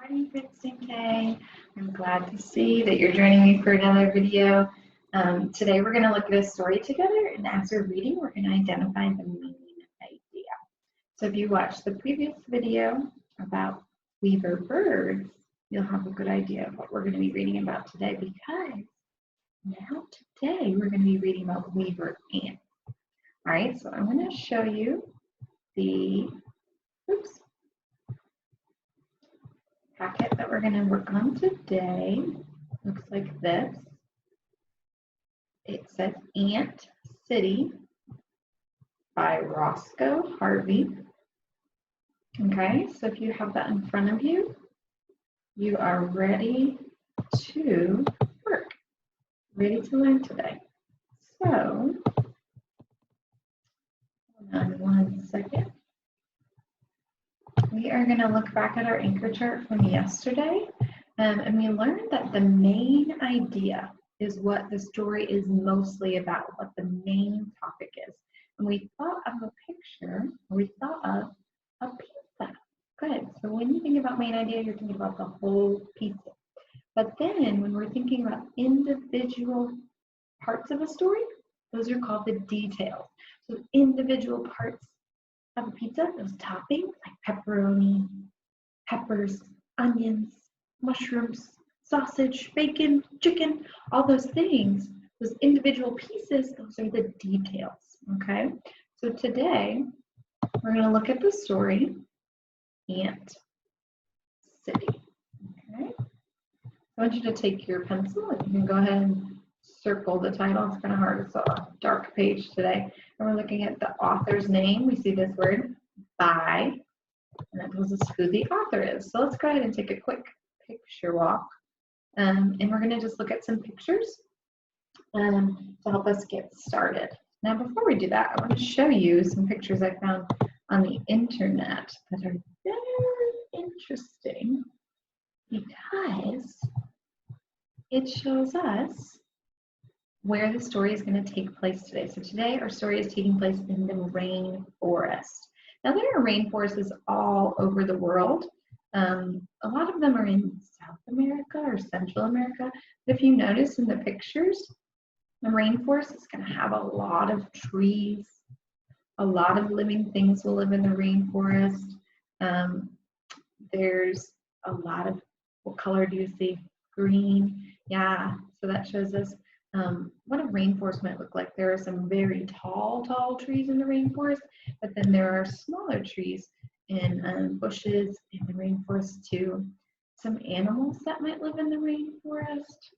morning, Princeton K. I'm glad to see that you're joining me for another video. Today we're going to look at a story together, and as we're reading, we're going to identify the main idea. So if you watched the previous video about weaver birds, you'll have a good idea of what we're going to be reading about today, because now today we're going to be reading about weaver ants. All right, so I'm going to show you the packet that we're going to work on today. Looks like this. It says Ant City by Roscoe Harvey. Okay, so if you have that in front of you, you are ready to work, ready to learn today. So, hold on one second. We are going to look back at our anchor chart from yesterday, and we learned that the main idea is what the story is mostly about, what the main topic is. And we thought of a picture, we thought of a pizza. Good. So when you think about main idea, you're thinking about the whole pizza. But then when we're thinking about individual parts of a story, those are called the details. So individual parts of a pizza, those toppings like pepperoni, peppers, onions, mushrooms, sausage, bacon, chicken, all those things, those individual pieces, those are the details, okay? So today, we're going to look at the story, Ant City, okay? I want you to take your pencil, and you can go ahead and circle the title. It's kind of hard, it's a dark page today. And we're looking at the author's name. We see this word, by, and that tells us who the author is. So let's go ahead and take a quick picture walk. And we're going to just look at some pictures to help us get started. Now, before we do that, I want to show you some pictures I found on the internet that are very interesting because it shows us where the story is going to take place today. So today our story is taking place in the rainforest. Now there are rainforests all over the world. A lot of them are in South America or Central America. But if you notice in the pictures, the rainforest is going to have a lot of trees. A lot of living things will live in the rainforest. There's a lot of, what color do you see? Green. Yeah, so that shows us what a rainforest might look like. There are some very tall trees in the rainforest, but then there are smaller trees and bushes in the rainforest too. Some animals that might live in the rainforest.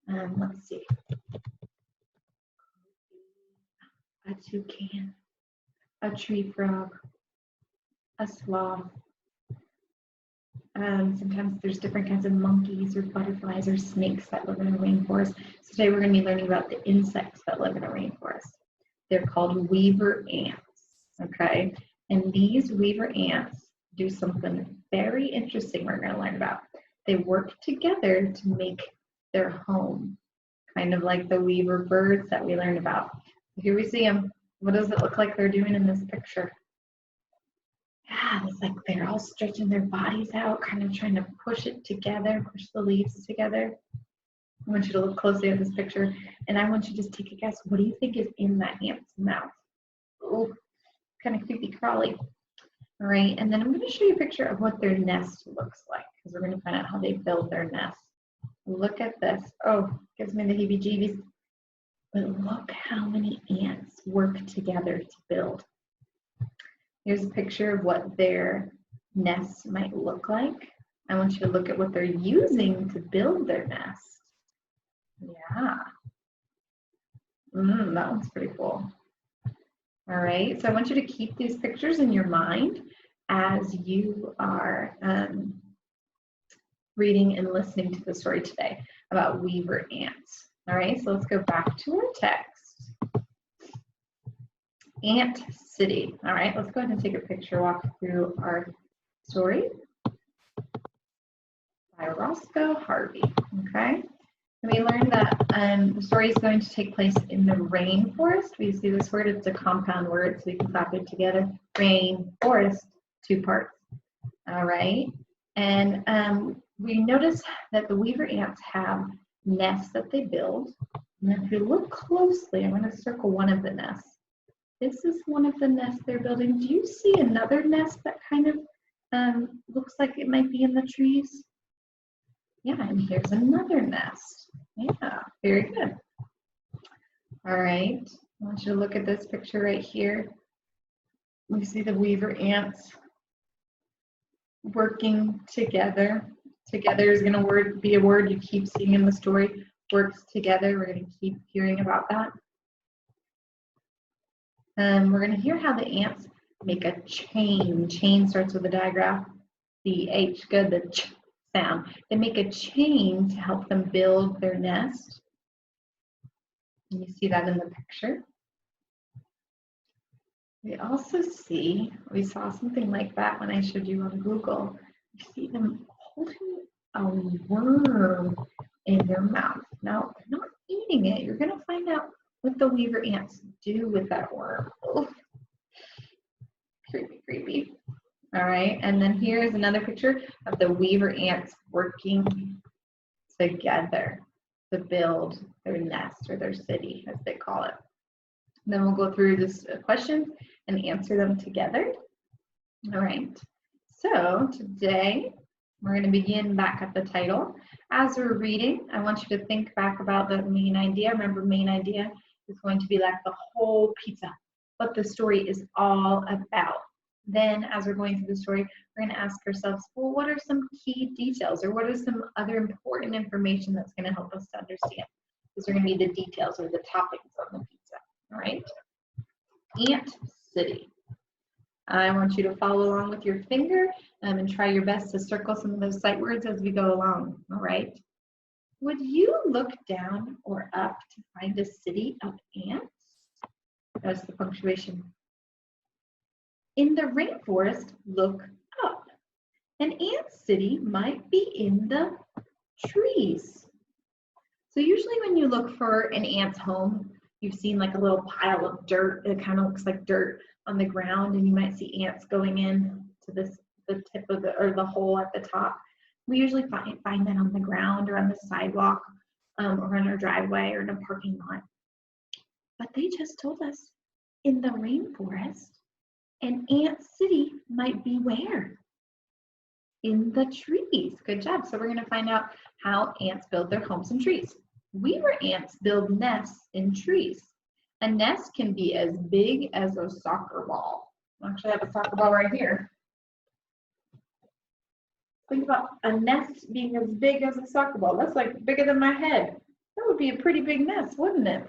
Let's see. A toucan, a tree frog, a sloth. Sometimes there's different kinds of monkeys or butterflies or snakes that live in a rainforest. So today we're going to be learning about the insects that live in a rainforest. They're called weaver ants, okay? And these weaver ants do something very interesting we're going to learn about. They work together to make their home, kind of like the weaver birds that we learned about. Here we see them. What does it look like they're doing in this picture? Yeah, it's like they're all stretching their bodies out, kind of trying to push it together, push the leaves together. I want you to look closely at this picture, and I want you to just take a guess. What do you think is in that ant's mouth? Oh, kind of creepy crawly. All right, and then I'm going to show you a picture of what their nest looks like, because we're going to find out how they build their nest. Look at this. Oh, gives me the heebie-jeebies. But look how many ants work together to build. Here's a picture of what their nest might look like. I want you to look at what they're using to build their nest. Yeah. That one's pretty cool. All right, so I want you to keep these pictures in your mind as you are reading and listening to the story today about weaver ants. All right, so let's go back to our text. Ant City. All right, let's go ahead and take a picture walk through our story by Roscoe Harvey. Okay, and we learned that the story is going to take place in the rainforest. We see this word, it's a compound word, so we can clap it together. Rainforest, two parts. All right, And we notice that the weaver ants have nests that they build. And if you look closely, I'm going to circle one of the nests. This is one of the nests they're building. Do you see another nest that kind of looks like it might be in the trees? Yeah, and here's another nest. Yeah, very good. All right, I want you to look at this picture right here. We see the weaver ants working together. Together is going to be a word you keep seeing in the story. Works together. We're going to keep hearing about that. We're going to hear how the ants make a chain. Chain starts with a digraph. The H, good, the ch sound. They make a chain to help them build their nest. And you see that in the picture. We also see, we saw something like that when I showed you on Google. You see them holding a worm in their mouth. Now, they're not eating it. You're going to find out what the weaver ants do with that worm. Oh, creepy, creepy. All right, and then here's another picture of the weaver ants working together to build their nest or their city, as they call it. And then we'll go through this questions and answer them together. All right, so today we're going to begin back at the title. As we're reading, I want you to think back about the main idea. Remember, main idea is going to be like the whole pizza, what the story is all about. Then, as we're going through the story, we're going to ask ourselves, well, what are some key details, or what is some other important information that's going to help us to understand? These are going to be the details or the toppings on the pizza. All right. Ant City. I want you to follow along with your finger and try your best to circle some of those sight words as we go along. All right. Would you look down or up to find a city of ants? That's the punctuation. In the rainforest, look up. An ant city might be in the trees. So usually when you look for an ant's home, you've seen like a little pile of dirt. It kind of looks like dirt on the ground, and you might see ants going in to the tip of the hole at the top. We usually find that on the ground or on the sidewalk or in our driveway or in a parking lot. But they just told us in the rainforest, an ant city might be where? In the trees. Good job. So we're going to find out how ants build their homes in trees. Weaver ants build nests in trees. A nest can be as big as a soccer ball. I actually have a soccer ball right here. Think about a nest being as big as a soccer ball. That's like bigger than my head. That would be a pretty big nest, wouldn't it?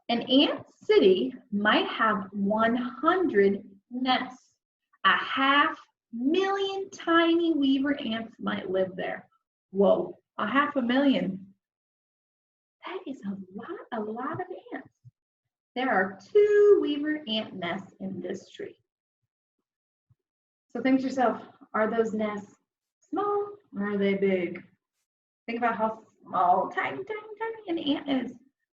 An ant city might have 100 nests. 500,000 tiny weaver ants might live there. Whoa, 500,000. That is a lot of ants. There are 2 weaver ant nests in this tree. So think to yourself, are those nests small or are they big? Think about how small, tiny an ant is.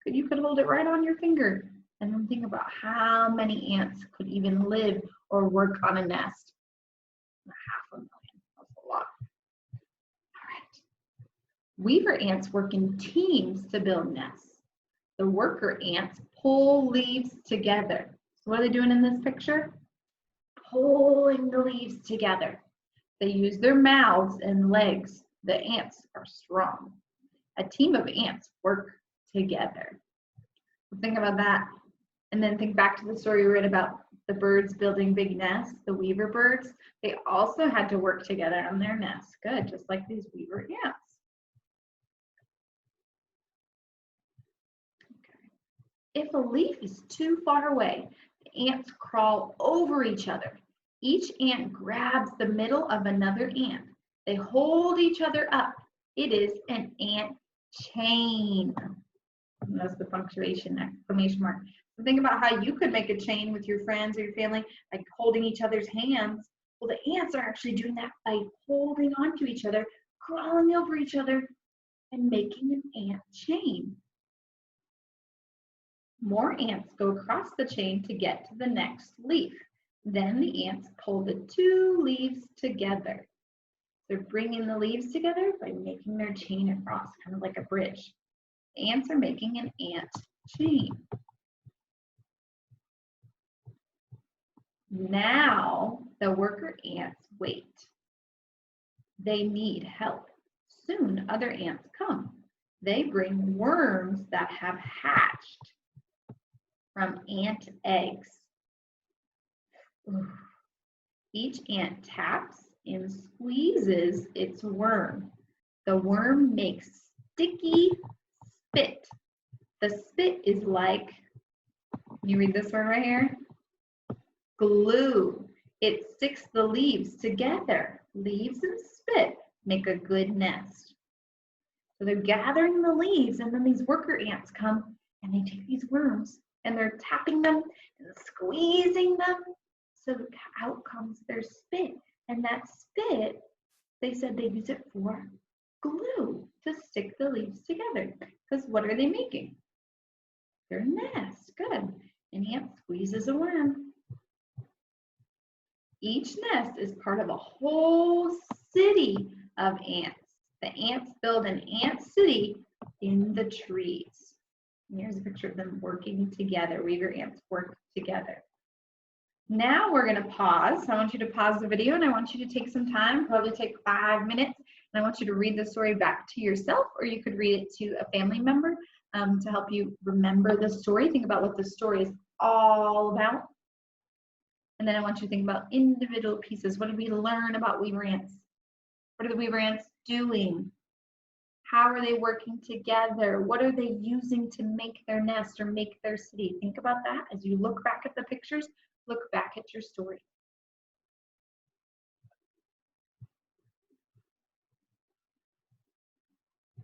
You could hold it right on your finger. And then think about how many ants could even live or work on a nest. 500,000. That's a lot. All right. Weaver ants work in teams to build nests. The worker ants pull leaves together. So what are they doing in this picture? Pulling the leaves together. They use their mouths and legs. The ants are strong. A team of ants work together. Think about that. And then think back to the story we read about the birds building big nests, the weaver birds. They also had to work together on their nests. Good, just like these weaver ants. Okay. If a leaf is too far away, the ants crawl over each other. Each ant grabs the middle of another ant. They hold each other up. It is an ant chain. And that's the punctuation, exclamation mark. So think about how you could make a chain with your friends or your family, like holding each other's hands. Well, the ants are actually doing that by holding onto each other, crawling over each other, and making an ant chain. More ants go across the chain to get to the next leaf. Then the ants pull the 2 leaves together. They're bringing the leaves together by making their chain across, kind of like a bridge. The ants are making an ant chain. Now the worker ants wait. They need help. Soon other ants come. They bring worms that have hatched from ant eggs. Each ant taps and squeezes its worm. The worm makes sticky spit. The spit is like, can you read this one right here? Glue. It sticks the leaves together. Leaves and spit make a good nest. So they're gathering the leaves, and then these worker ants come and they take these worms and they're tapping them and squeezing them. So out comes their spit. And that spit, they said they use it for glue to stick the leaves together. Because what are they making? Their nest. Good. An ant squeezes a worm. Each nest is part of a whole city of ants. The ants build an ant city in the trees. And here's a picture of them working together. Weaver ants work together. Now we're going to pause. I want you to pause the video and I want you to take some time, probably take 5 minutes, and I want you to read the story back to yourself, or you could read it to a family member to help you remember the story. Think about what the story is all about. And then I want you to think about individual pieces. What did we learn about weaver ants? What are the weaver ants doing? How are they working together? What are they using to make their nest or make their city? Think about that as you look back at the pictures, look back at your story.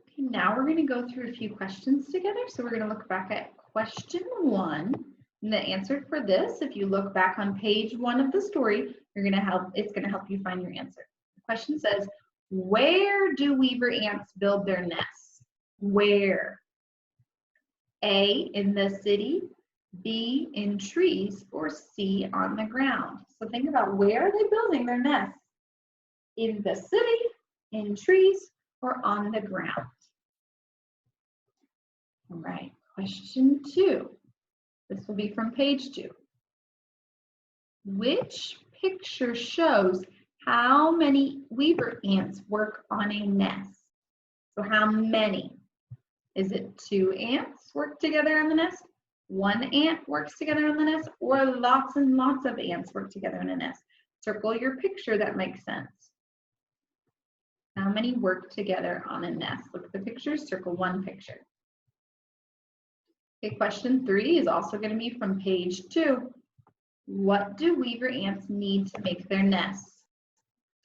Okay, now we're going to go through a few questions together. So we're going to look back at question 1. And the answer for this, if you look back on page 1 of the story, it's going to help you find your answer. The question says, where do weaver ants build their nests? Where? A, in the city, B, in trees, or C, on the ground. So think about, where are they building their nests? In the city, in trees, or on the ground? All right, question 2. This will be from page 2. Which picture shows how many weaver ants work on a nest? So how many? Is it 2 ants work together on the nest? 1 ant works together on the nest? Or lots and lots of ants work together in a nest? Circle your picture that makes sense. How many work together on a nest? Look at the pictures, circle 1 picture. Okay, question 3 is also going to be from page 2. What do weaver ants need to make their nests?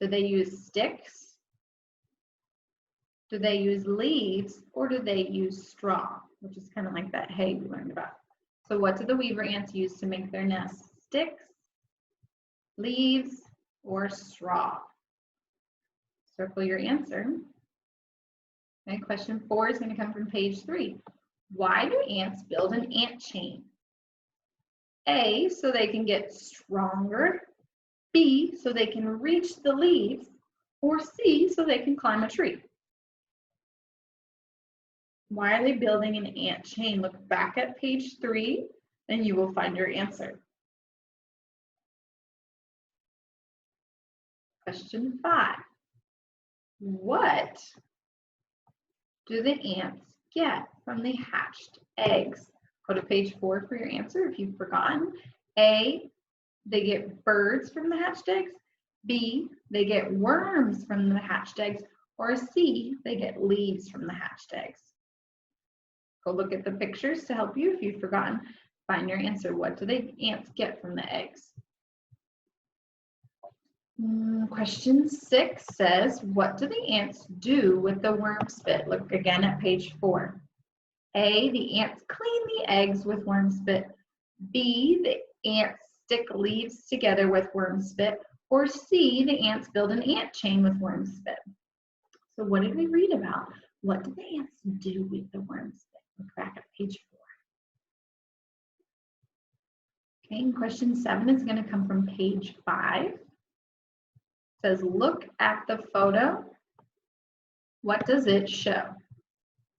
Do they use sticks? Do they use leaves? Or do they use straw? Which is kind of like that hay we learned about. So what do the weaver ants use to make their nests? Sticks, leaves, or straw? Circle your answer. Okay, question 4 is going to come from page 3. Why do ants build an ant chain? A, so they can get stronger. B, so they can reach the leaves. Or C, so they can climb a tree. Why are they building an ant chain? Look back at page 3 and you will find your answer. Question 5. What do the ants get from the hatched eggs? Go to page 4 for your answer if you've forgotten. A, they get birds from the hatched eggs. B, they get worms from the hatched eggs. Or C, they get leaves from the hatched eggs. Go look at the pictures to help you if you've forgotten. Find your answer. What do the ants get from the eggs? Question 6 says, what do the ants do with the worm spit? Look again at page 4. A, the ants clean the eggs with worm spit. B, the ants stick leaves together with worm spit. Or C, the ants build an ant chain with worm spit. So what did we read about? What do the ants do with the worm spit? Look back at page 4. Okay, and question 7 is going to come from page 5. says, look at the photo. What does it show?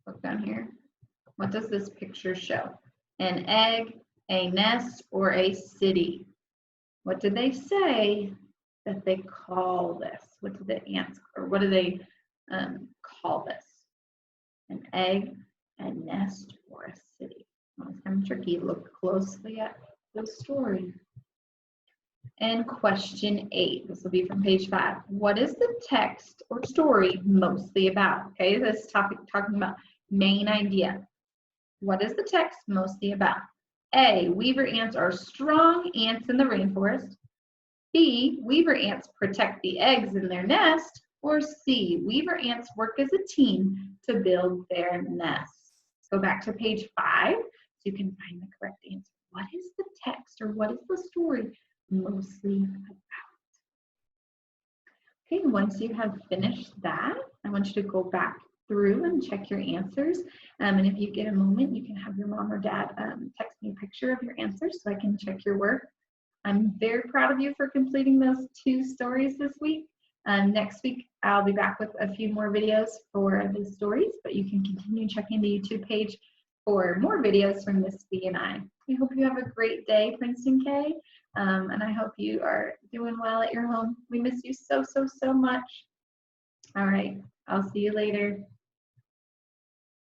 Look down here. What does this picture show? An egg, a nest, or a city? What did they say that they call this? What did they answer, or what do they call this? An egg, a nest, or a city? Well, it's kind of tricky. Look closely at the story. And question 8, this will be from page 5. What is the text or story mostly about? Okay, this topic talking about main idea. What is the text mostly about? A, weaver ants are strong ants in the rainforest. B, weaver ants protect the eggs in their nest. Or C, weaver ants work as a team to build their nests. Go back to page 5 so you can find the correct answer. What is the text or what is the story mostly about? Okay, once you have finished that, I want you to go back through and check your answers. And if you get a moment, you can have your mom or dad text me a picture of your answers so I can check your work. I'm very proud of you for completing those 2 stories this week. Next week, I'll be back with a few more videos for the stories, but you can continue checking the YouTube page for more videos from Miss B and I. I hope you have a great day, Princeton K, and I hope you are doing well at your home. We miss you so, so, so much. All right, I'll see you later.